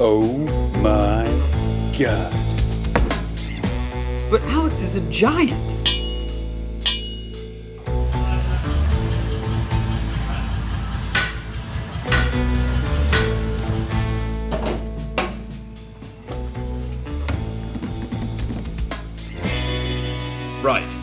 Oh my God. But Alex is a giant. Right.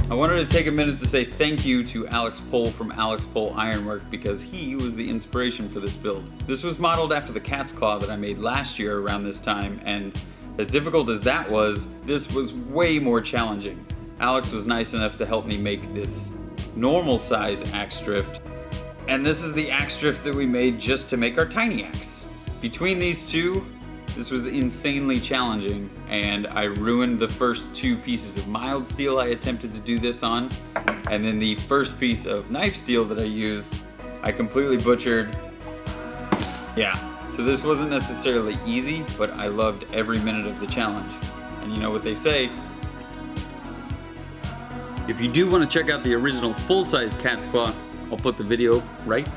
I wanted to take a minute to say thank you to Alex Pohl from Alex Pohl Ironwork because he was the inspiration for this build. This was modeled after the cat's claw that I made last year around this time, and as difficult as that was, this was way more challenging. Alex was nice enough to help me make this normal size axe drift, and this is the axe drift that we made just to make our tiny axe. Between these two, this was insanely challenging, and I ruined the first two pieces of mild steel I attempted to do this on, and then the first piece of knife steel that I used, I completely butchered. Yeah, so this wasn't necessarily easy, but I loved every minute of the challenge. And you know what they say, if you do want to check out the original full-size cat's claw, I'll put the video right